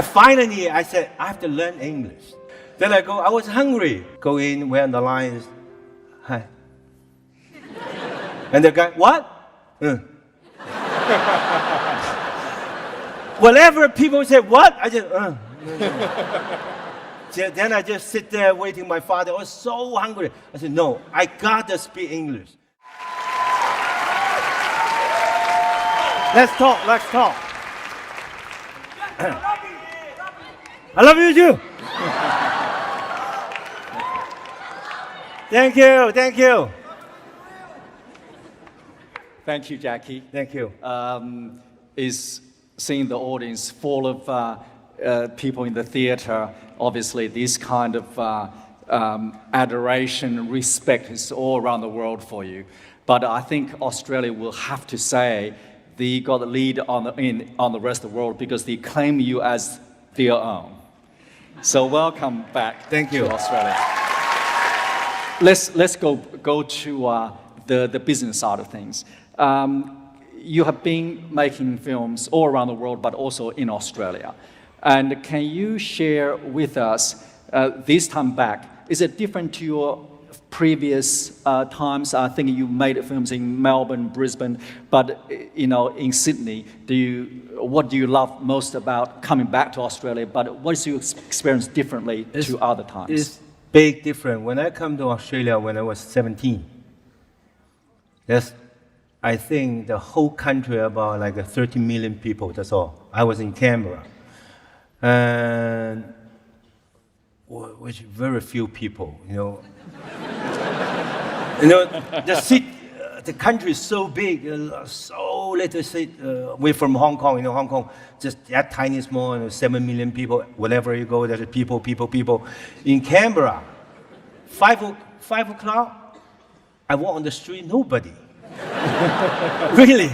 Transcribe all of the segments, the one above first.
Finally, I said, I have to learn English. Then I was hungry. Go in, wait on the line. Hi. And the guy, what? Whatever people say, what? I just, Then I just sit there waiting. My father was so hungry. I said, no, I gotta speak English. Let's talk. I love you too. Thank you. Thank you, Jackie. Thank you. Is seeing the audience full of people in the theater. Obviously, this kind of adoration, respect is all around the world for you. But I think Australia will have to say they got the lead on the rest of the world because they claim you as their own. So welcome back. Thank you. To Australia. Let's go to the business side of things. You have been making films all around the world, but also in Australia. And can you share with us, this time back, is it different to your previous times? I think you made films in Melbourne, Brisbane, but in Sydney, what do you love most about coming back to Australia? But what is your experience differently to other times? It's big different. When I come to Australia when I was 17, I think the whole country about like 30 million people, that's all. I was in Canberra. And which very few people, the country is so big, so little city. We're from Hong Kong, Hong Kong, just that tiny small, 7 million people. Wherever you go, there's people. In Canberra, 5 o'clock, I walk on the street, nobody. Really.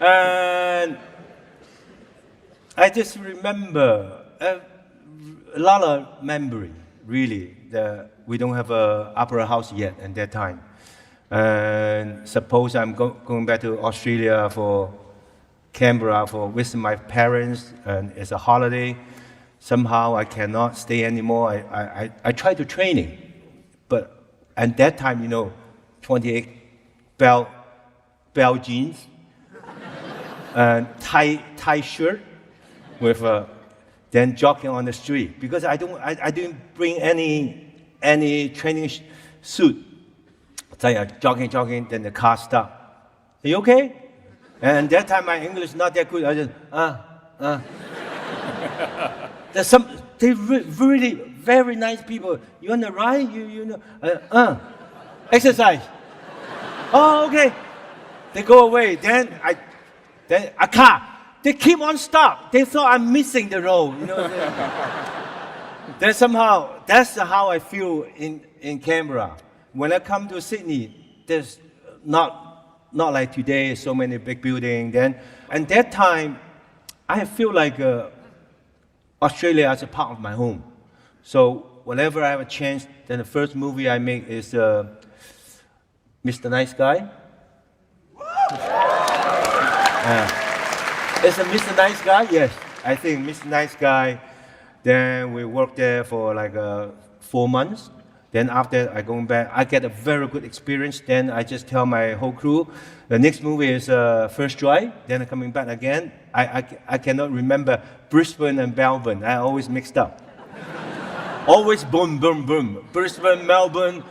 And I just remember a lot of memory, really. We don't have an opera house yet at that time. And suppose I'm going back to Australia for Canberra for visit my parents, and it's a holiday. Somehow I cannot stay anymore. I tried to training, but at that time, 28 bell jeans and tie shirt with then jogging on the street because I didn't bring any training suit. So jogging, then the car stopped. Are you okay? And that time my English not that good. I just they really very nice people. You on the ride? Exercise. Oh, okay. They go away. Then a car. They keep on stop. They thought I'm missing the road. Then somehow that's how I feel in Canberra. When I come to Sydney, there's not like today, so many big buildings. Then, and that time, I feel like Australia as a part of my home. So whenever I have a chance, then the first movie I make is Mr. Nice Guy. It's a Mr. Nice Guy, yes. I think Mr. Nice Guy. Then we worked there for like 4 months. Then after I go back, I get a very good experience. Then I just tell my whole crew, the next movie is First Try. Then I'm coming back again. I cannot remember Brisbane and Melbourne. I always mixed up. Always boom. Brisbane, Melbourne,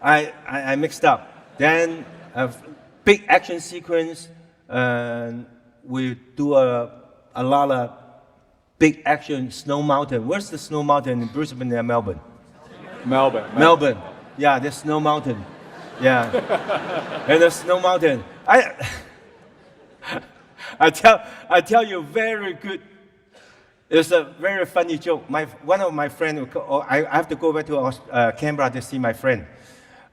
I mixed up. Then a big action sequence. We do a lot of big action Snow Mountain. Where's the Snow Mountain in Brisbane and Melbourne? Melbourne. Yeah, the Snow Mountain. Yeah. And the Snow Mountain. I tell you very good. It's a very funny joke. One of my friends, I have to go back to Canberra to see my friend.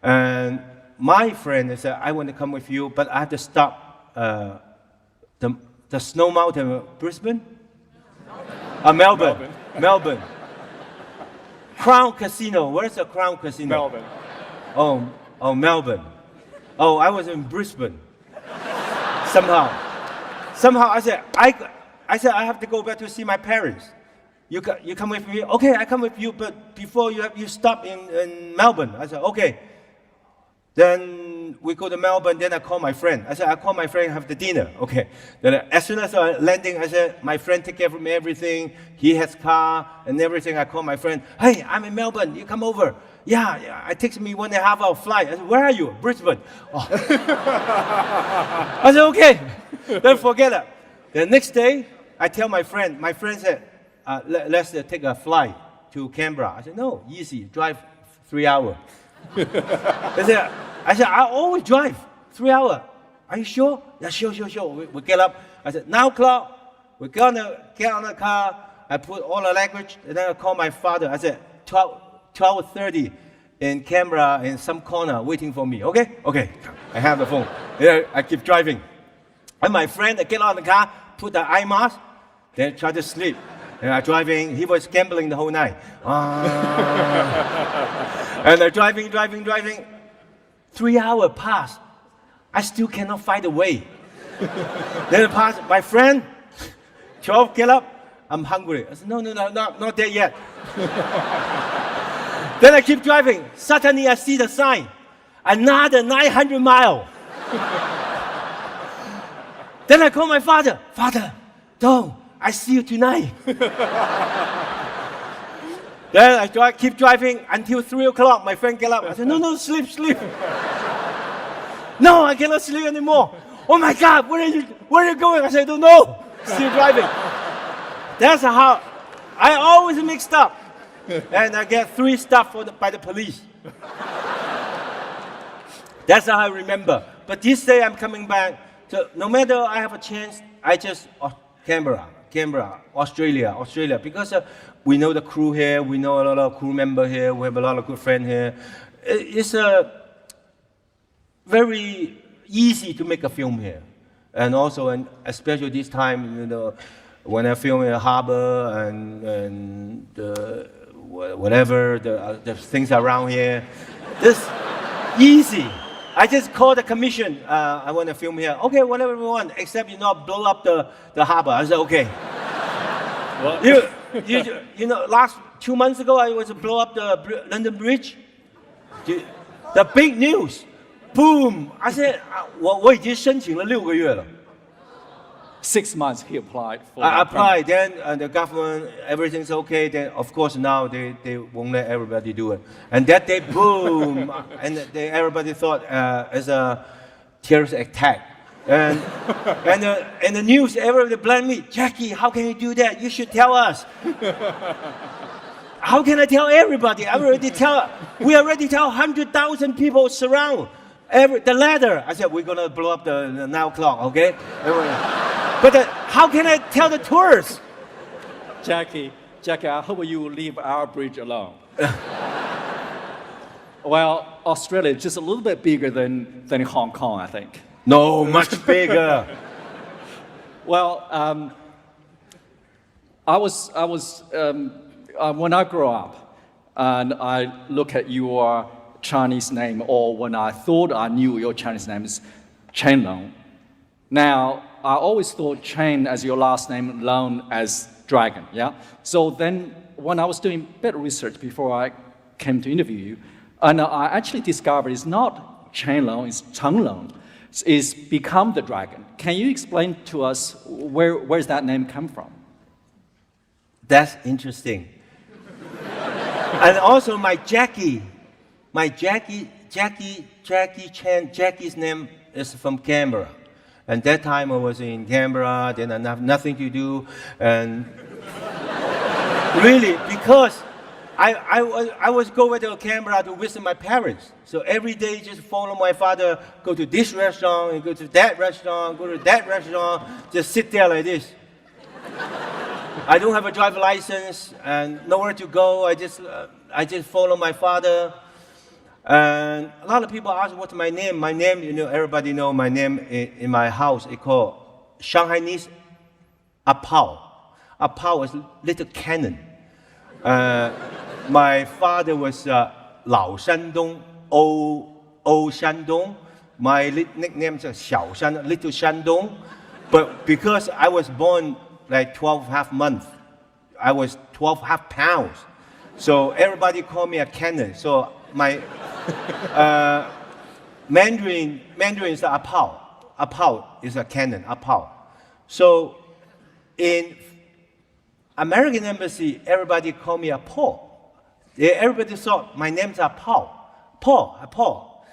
And my friend said, I want to come with you, but I have to stop the Snow Mountain, Brisbane? Melbourne. Crown Casino. Where's the Crown Casino? Melbourne. Oh, Melbourne. Oh, I was in Brisbane. Somehow I said I have to go back to see my parents. you come with me? Okay, I come with you, but before you stop in Melbourne. I said, okay. Then we go to Melbourne, then I call my friend. I said, I call my friend, have the dinner. Okay. Then as soon as I landing, I said, my friend take care of me everything. He has car and everything. I call my friend, hey, I'm in Melbourne, you come over. Yeah, it takes me 1.5 hour flight. I said, where are you? Brisbane. Oh. I said, okay, then forget it. The next day, I tell my friend said, let's take a flight to Canberra. I said, no, easy, drive 3 hours. I said, I always drive 3 hours. Are you sure? Yeah, sure. We get up. I said, 9 o'clock, we're gonna get on the car. I put all the language, and then I call my father. I said, 12:30 in Canberra in some corner waiting for me. Okay. I have the phone. Yeah, I keep driving. And my friend get out of the car, put the eye mask, then try to sleep. And I driving. He was gambling the whole night. And I driving. 3 hours pass. I still cannot find a way. Then it passed. My friend, 12, get up. I'm hungry. I said, no, not there yet. Then I keep driving. Suddenly I see the sign. Another 900 miles. Then I call my father. Father, don't. I see you tonight. Then I keep driving until 3 o'clock. My friend get up. I said, no, sleep. No, I cannot sleep anymore. Oh my God, where are you going? I said, don't know. Still driving. That's how I always mixed up. And I get 3 stops by the police. That's how I remember. But this day I'm coming back. So no matter I have a chance, I just Canberra, Australia, because we know the crew here, we know a lot of crew members here, we have a lot of good friends here. It's very easy to make a film here, and also, and especially this time, when I film in the harbor and whatever the things around here, this easy. I just called the commission. I want to film here. Okay, whatever we want, except you not blow up the harbor. I said, okay. Last 2 months ago, I was to blow up the London Bridge. The big news, boom! I said, 我已经申请了6个月了。6 months he applied for. I applied, then the government, everything's okay. Then of course now they won't let everybody do it. And that day, boom, and everybody thought it's a terrorist attack. And the news, everybody blamed me. Jackie, how can you do that? You should tell us. How can I tell everybody? We already tell 100,000 people surround the ladder. I said, we're gonna blow up the 9 o'clock, okay? But how can I tell the tourists? Jackie, I hope you leave our bridge alone. Well, Australia is just a little bit bigger than Hong Kong, I think. No, much bigger. Well, when I grow up and I look at your Chinese name, or when I thought I knew your Chinese name is Chen Long. Now, I always thought Chen as your last name, Long as dragon, yeah? So then when I was doing a bit of research before I came to interview you, and I actually discovered it's not Chen Long, it's Cheng Long. It's become the dragon. Can you explain to us where's that name come from? That's interesting. And also Jackie's name is from Canberra. And that time I was in Canberra, then I have nothing to do, and really, because I was going to Canberra to visit my parents. So every day just follow my father, go to this restaurant, and go to that restaurant, just sit there like this. I don't have a driver license and nowhere to go. I just follow my father. And a lot of people ask what's my name. My name, everybody know my name in my house. It's called Shanghainese Apao. Apao is little cannon. My father was Lao Shandong, Old Shandong. My nickname is Xiao Shandong, Little Shandong. But because I was born like 12 half months, I was 12 half pounds. So everybody called me a cannon. So my Mandarin is a pao. A pao is a cannon, a pao. So in American embassy, everybody called me a Paul. Everybody thought my name's a Paul. Paul.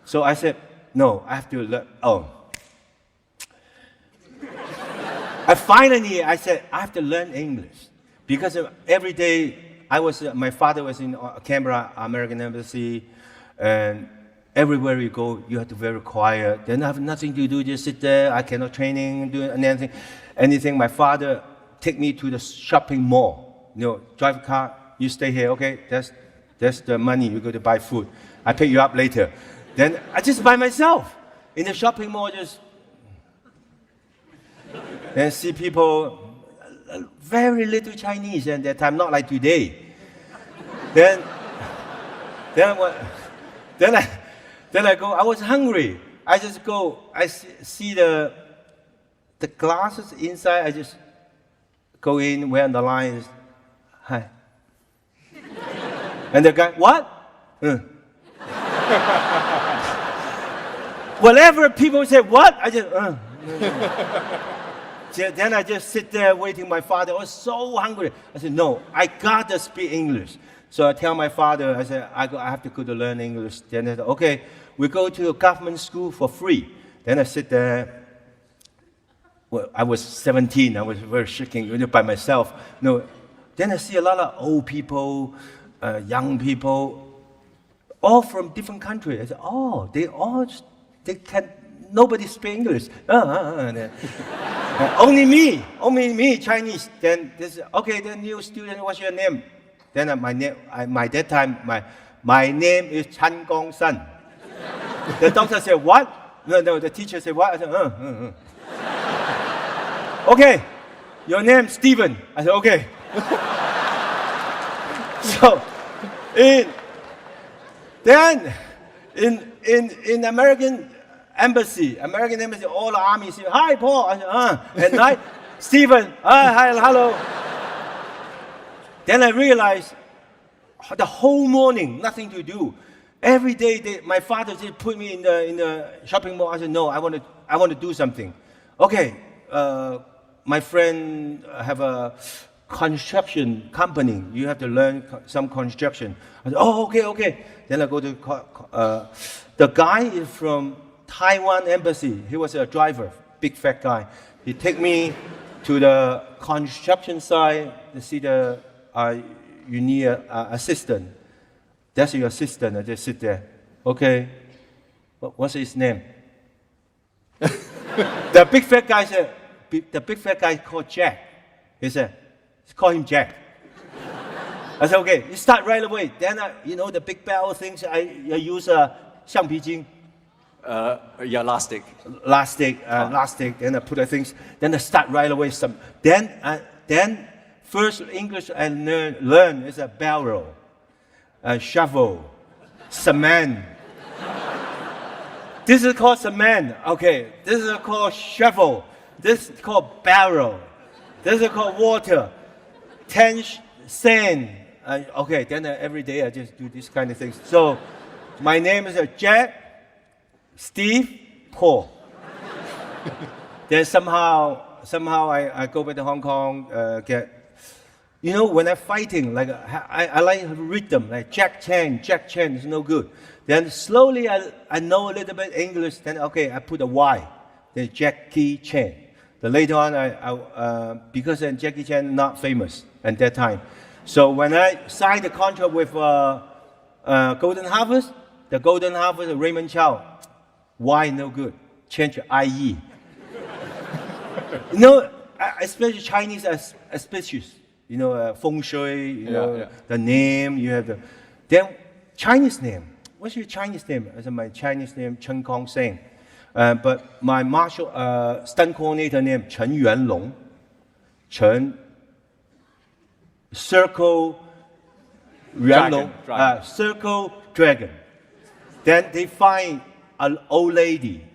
So I said, no, I have to learn. Oh. Finally, I said, I have to learn English. Because every day, my father was in Canberra, American embassy, and everywhere you go, you have to be very quiet. Then I have nothing to do, just sit there. I cannot training, do anything. My father take me to the shopping mall. Drive a car, you stay here, okay? That's the money, you go to buy food. I pick you up later. Then I just by myself in the shopping mall, just and see people, very little Chinese at that time, not like today. Then I go. I was hungry. I just go. I see the glasses inside. I just go in. Where on the line is, hi. And the guy, what? Whatever people say, what? I just. Then I just sit there waiting. My father was so hungry. I said, no, I gotta speak English. So I tell my father, I said, I have to go to learn English. Then I said, okay, we go to a government school for free. Then I sit there. Well, I was 17. I was very shaking by myself. No. Then I see a lot of old people, young people, all from different countries. I said, oh, they can. Nobody speaks English. Only me, Chinese. Then this, okay, then new student, what's your name? Then that time, my name is Chan Gong San. The doctor said, what? No, the teacher said, what? I said, Okay, your name Stephen. I said, okay. So, in American embassy, all the army say, hi, Paul. I said, At night, Stephen, hi, hello. Then I realized the whole morning, nothing to do. Every day, my father just put me in the shopping mall. I said, no, I want to do something. Okay, my friend have a construction company. You have to learn some construction. I said, oh, okay. Then I go to the guy is from Taiwan embassy. He was a driver, big fat guy. He take me to the construction site to see you need an assistant. That's your assistant. I just sit there. Okay. What's his name? The big fat guy said. The big fat guy called Jack. He said, call him Jack. I said, okay. You start right away. Then the big bell things. I use 橡皮筋. Elastic. Elastic. Then I put the things. Then I start right away. Then first English I learn is a barrel, a shovel, cement. This is called cement. Okay. This is called shovel. This is called barrel. This is called water. 10 sand. Okay. Then every day I just do this kind of things. So my name is Jack. Steve, Paul. Then somehow I go back to Hong Kong, when I'm fighting, like I like rhythm, like Jack Chan is no good. Then slowly I know a little bit English, then okay, I put a Y, then Jackie Chan. Then later on, because Jackie Chan not famous at that time. So when I signed the contract with Golden Harvest, the Golden Harvest, Raymond Chow, why no good? Change IE. Especially Chinese are suspicious. Feng Shui, the name, you have then Chinese name. What's your Chinese name? I said, my Chinese name, Chen Kong Seng. But my martial stunt coordinator name, Chen Yuanlong. Chen, circle, Yuanlong, circle, dragon. Then they find an old lady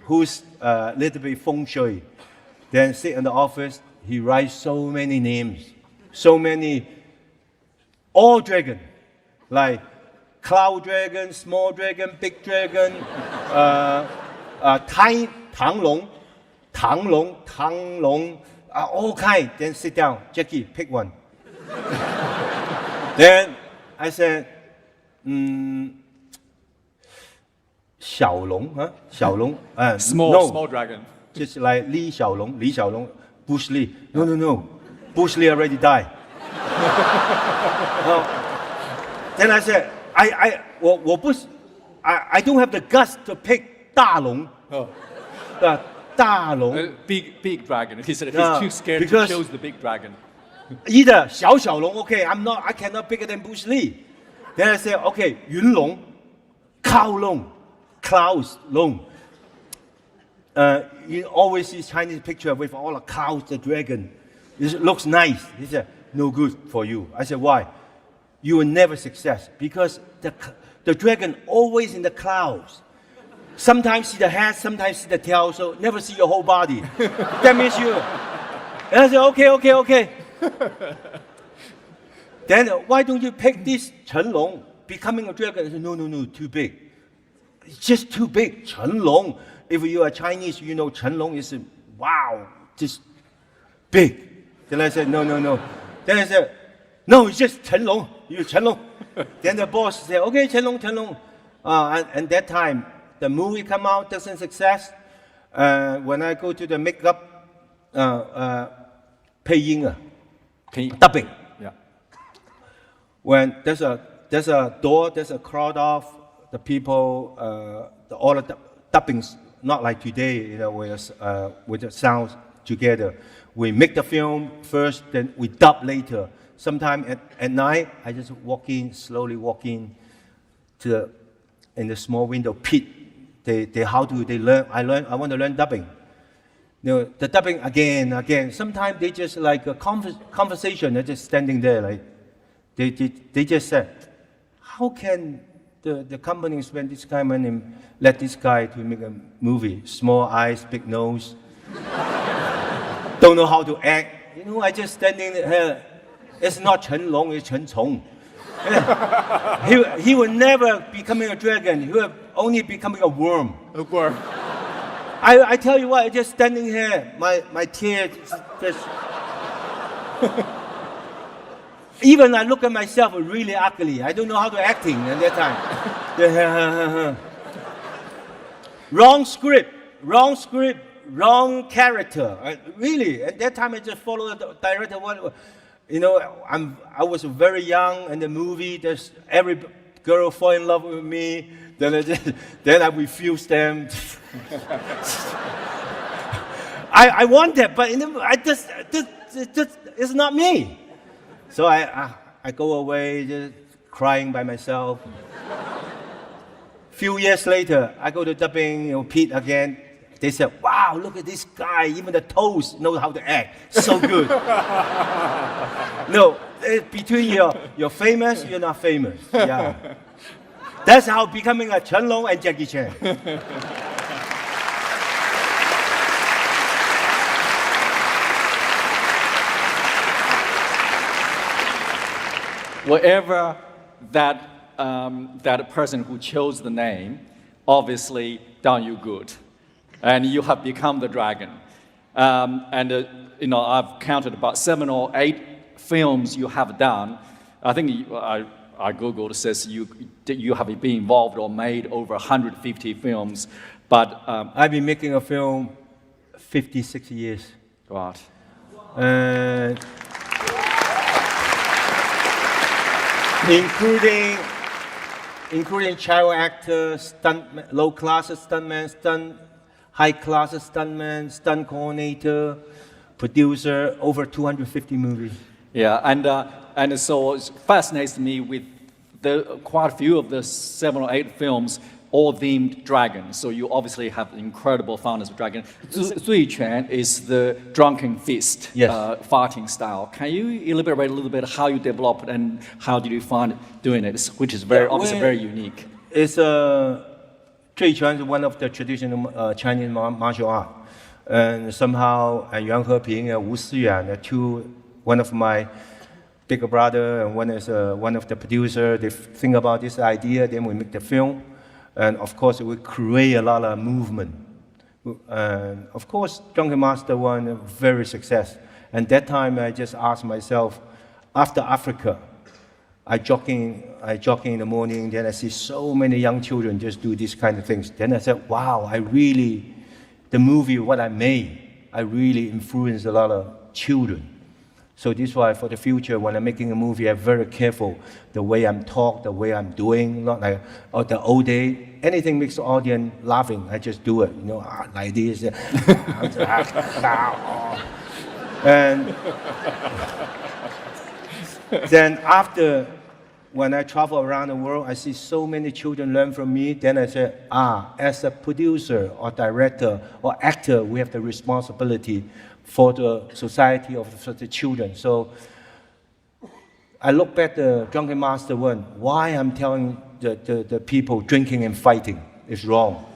who's a little bit feng shui. Then sit in the office, he writes so many names. so many, all dragon, like cloud dragon, small dragon, big dragon, tiny, 唐龙, all kind. Then sit down, Jackie, pick one. Then I said, 小龙, huh? 小龙, Small dragon. Just like Li Xiaolong, Bruce Lee. No. Bruce Lee already died. Then I said, I don't have the guts to pick 大龙. Oh. 大龙. Big dragon. He said Yeah, he's too scared to because- choose the big dragon. Either 小龙, okay, I cannot bigger than Bruce Lee. Then I said, okay, 云龙, cow long, clouds long. You always see Chinese picture with all the cows, the dragon. It looks nice. He said, no good for you. I said, why? You will never success because the dragon always in the clouds. Sometimes see the head, sometimes see the tail, so never see your whole body. That means you. And I said, okay. Then why don't you pick this Chen Long, becoming a dragon? I said, no, too big. It's just too big. Chen Long. If you are Chinese, you know Chen Long is, wow, just big. Then I said, no. Then I said, no, it's just Chen Long. You Chen Long. Then the boss said, okay, Chen Long. And that time, the movie come out, doesn't success. When I go to the makeup, 配音啊, dubbing. Yeah. When there's a door, there's a crowd of the people, all the dubbings, not like today, with the sounds together. We make the film first, then we dub later. Sometime at night, I just slowly walk in in the small window pit. How do they learn? I want to learn dubbing. The dubbing again. Sometimes they just like a conversation. They're just standing there, like they just said, how can the company spend this kind of money and let this guy to make a movie? Small eyes, big nose, don't know how to act. I just standing here. It's not Chen Long, it's Chen Cong. He will never becoming a dragon. He will only becoming a worm. A worm. I tell you what, just standing here, my tears just. Even I look at myself really ugly. I don't know how to acting at that time. Wrong script, wrong character. Really, at that time I just followed the director. I was very young in the movie. There's every girl fall in love with me. Then I refuse them. I want that, but it's not me. So I go away, just crying by myself. Few years later, I go to dubbing, Pete again. They said, wow, look at this guy. Even the toes know how to act. So good. No, between you're famous, you're not famous. Yeah. That's how becoming a Chen Long and Jackie Chan. Whatever that person who chose the name, obviously done you good, and you have become the dragon. I've counted about 7 or 8 films you have done. I think I googled, says you have been involved or made over 150 films, but I've been making a film 56 years. God. Including child actor, stunt, low class stuntman, high class stuntman, stunt coordinator, producer, over 250 movies. Yeah, and so it fascinates me with quite a few of the 7 or 8 films, all themed dragons. So you obviously have incredible fondness of dragon. Zui Quan is the drunken fist, yes. fighting style. Can you elaborate a little bit how you developed and how did you find doing it, which is obviously very unique? It's Zui Quan is one of the traditional Chinese martial art, and somehow Yuan Heping and Wu Siyuan are one of my bigger brother and one is one of the producer. They think about this idea, then we make the film. And of course, we create a lot of movement. And of course, Drunken Master won a very success. And that time, I just asked myself, after Africa, I jogging in the morning, then I see so many young children just do these kind of things. Then I said, wow, the movie, what I made, I really influenced a lot of children. So this is why for the future, when I'm making a movie, I'm very careful the way I'm talk, the way I'm doing, not like the old day. Anything makes the audience laughing, I just do it, like this. And then after, when I travel around the world, I see so many children learn from me. Then I say, as a producer or director or actor, we have the responsibility for the society for the children. So I look back the Drunken Master one. Why I'm telling the people drinking and fighting is wrong.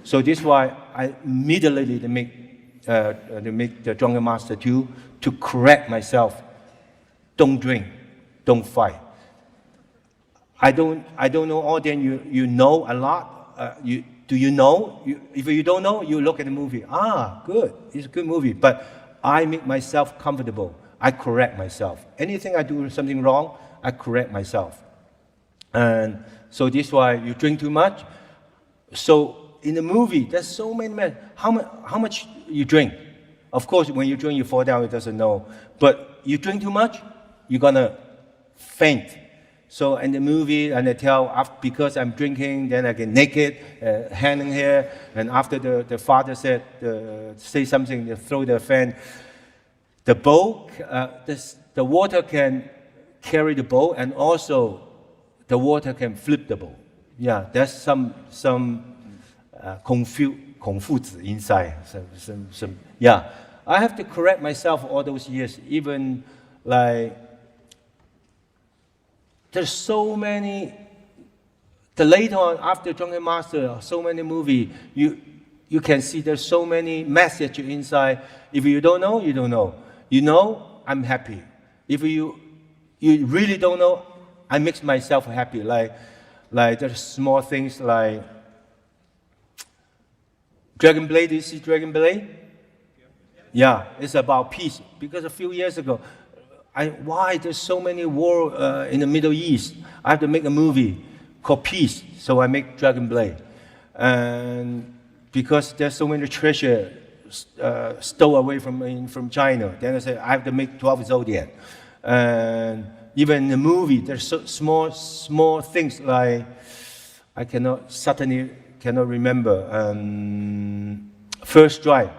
So this is why I immediately make the Drunken Master 2 to correct myself. Don't drink, don't fight. I don't know, audience, you know a lot. Do you know? If you don't know, you look at the movie. Good, it's a good movie. But I make myself comfortable. I correct myself. Anything I do something wrong, I correct myself. And so this is why you drink too much. So in the movie, there's so many men. How much you drink? Of course, when you drink, you fall down, it doesn't know. But you drink too much, you're gonna faint. So in the movie, and I tell, because I'm drinking, then I get naked, hand in here, and after the father said, say something, they throw the fan, the boat, the water can carry the boat, and also the water can flip the boat. Yeah, there's some Confucius inside. Yeah, I have to correct myself all those years, even like, there's so many, later on, after Drunken Master, so many movies, you can see there's so many messages inside. If you don't know, you don't know. You know, I'm happy. If you really don't know, I make myself happy. Like there's small things like Dragon Blade. Do you see Dragon Blade? Yeah, it's about peace. Because a few years ago, why there's so many war in the Middle East? I have to make a movie called Peace, so I make Dragon Blade. And because there's so many treasure stole away from China, then I said I have to make 12 Zodiac. And even in the movie, there's so small things like suddenly cannot remember. First Strike,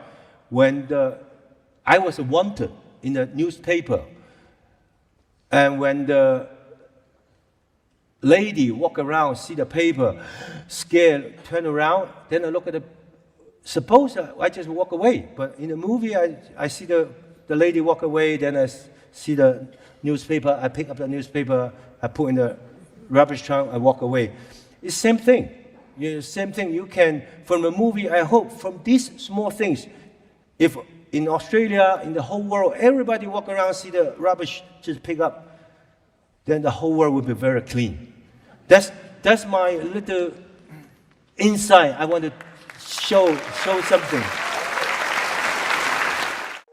when I was wanted in the newspaper. And when the lady walk around, see the paper, scared, turn around, then I look at suppose I just walk away. But in the movie, I see the lady walk away, then I see the newspaper, I pick up the newspaper, I put in the rubbish trunk, I walk away. It's same thing. Same thing. You can, from the movie, I hope, from these small things, if in Australia, in the whole world, everybody walk around, see the rubbish, just pick up, then the whole world will be very clean. That's my little insight. I want to show something.